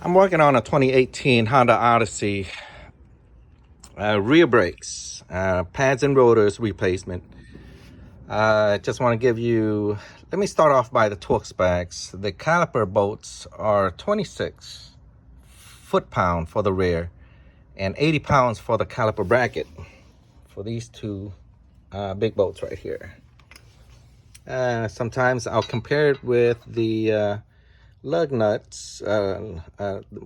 I'm working on a 2018 Honda Odyssey rear brakes, pads and rotors replacement. Just want to give you, let me start off by the torque specs. The caliper bolts are 26 foot-pound for the rear and 80 pounds for the caliper bracket for these two big bolts right here. Sometimes I'll compare it with the lug nuts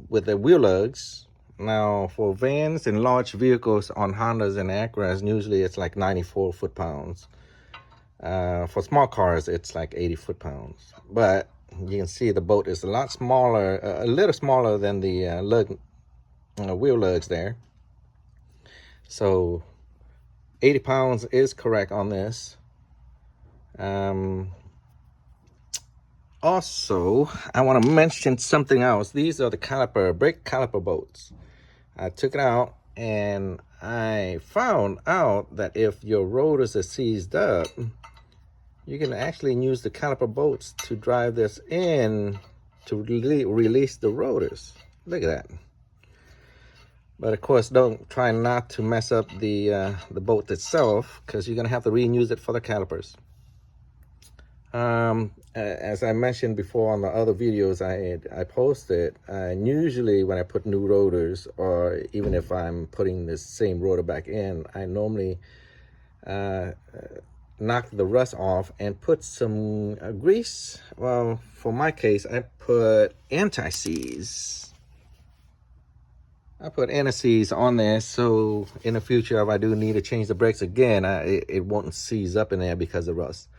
with the wheel lugs. Now for vans and large vehicles on Hondas and Acuras, usually it's like 94 foot-pounds. For small cars, it's like 80 foot-pounds. But you can see the bolt is a lot smaller, a little smaller than the wheel lugs there. So 80 pounds is correct on this. Also, I want to mention something else. These are the brake caliper bolts. I took it out and I found out that if your rotors are seized up, you can actually use the caliper bolts to drive this in to release the rotors. Look at that. But of course, don't try not to mess up the bolt itself, because you're going to have to reuse it for the calipers. As I mentioned before on the other videos I posted, usually when I put new rotors, or even if I'm putting the same rotor back in, I normally knock the rust off and put some grease. Well, for my case, I put anti-seize. I put anti-seize on there, so in the future, if I do need to change the brakes again, it won't seize up in there because of rust.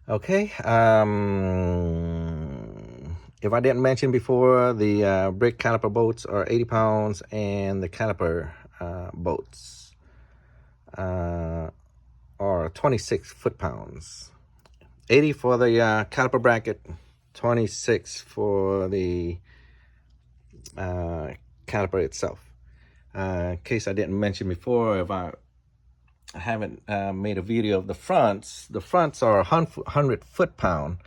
Okay, if I didn't mention before, the brake caliper bolts are 80 pounds and the caliper bolts are 26 foot-pounds. 80 for the caliper bracket, 26 for the caliper itself. In case I didn't mention before, if I haven't made a video of the fronts. The fronts are 100 foot-pound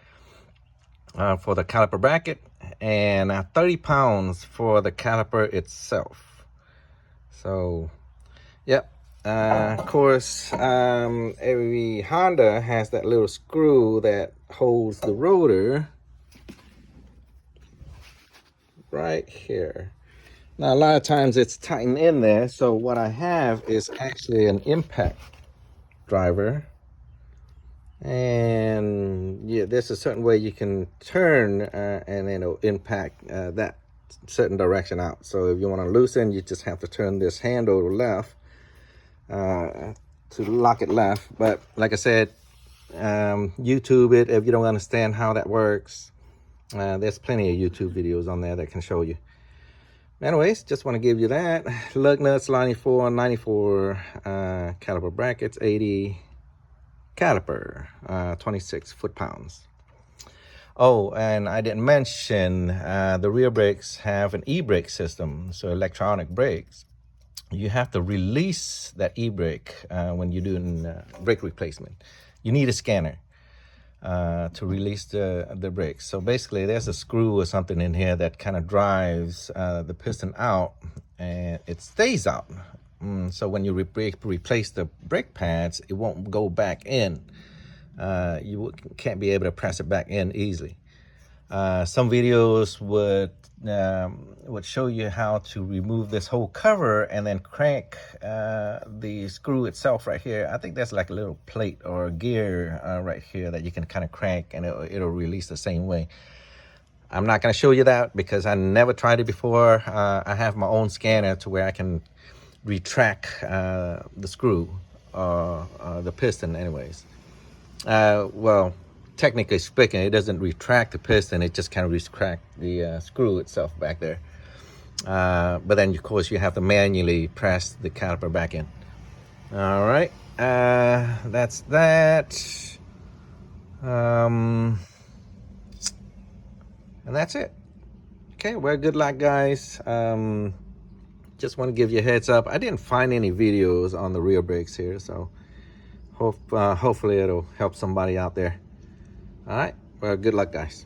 for the caliper bracket and 30 pounds for the caliper itself. So, yep. Of course, every Honda has that little screw that holds the rotor right here. Now, a lot of times it's tightened in there, so what I have is actually an impact driver. And yeah, there's a certain way you can turn and it'll impact that certain direction out. So if you want to loosen, you just have to turn this handle left to lock it left. But like I said, YouTube it if you don't understand how that works. There's plenty of YouTube videos on there that can show you. Anyways, just want to give you that. Lug nuts, 94, caliper brackets, 80, caliper, 26 foot-pounds. Oh, and I didn't mention the rear brakes have an e-brake system, so electronic brakes. You have to release that e-brake when you're doing brake replacement. You need a scanner to release the brakes. So basically there's a screw or something in here that kind of drives the piston out and it stays out. So when you replace the brake pads, it won't go back in. You can't be able to press it back in easily. Some videos would show you how to remove this whole cover and then crank the screw itself right here. I think there's like a little plate or a gear right here that you can kind of crank and it'll release the same way. I'm not going to show you that because I never tried it before. I have my own scanner to where I can retract the screw or the piston anyways. Well, technically speaking, it doesn't retract the piston, it just kind of retracts the screw itself back there. But then of course you have to manually press the caliper back in. All right, that's that. And that's it. Okay, well, good luck, guys. Just want to give you a heads up. I didn't find any videos on the rear brakes here, so hopefully it'll help somebody out there. All right, well, good luck, guys.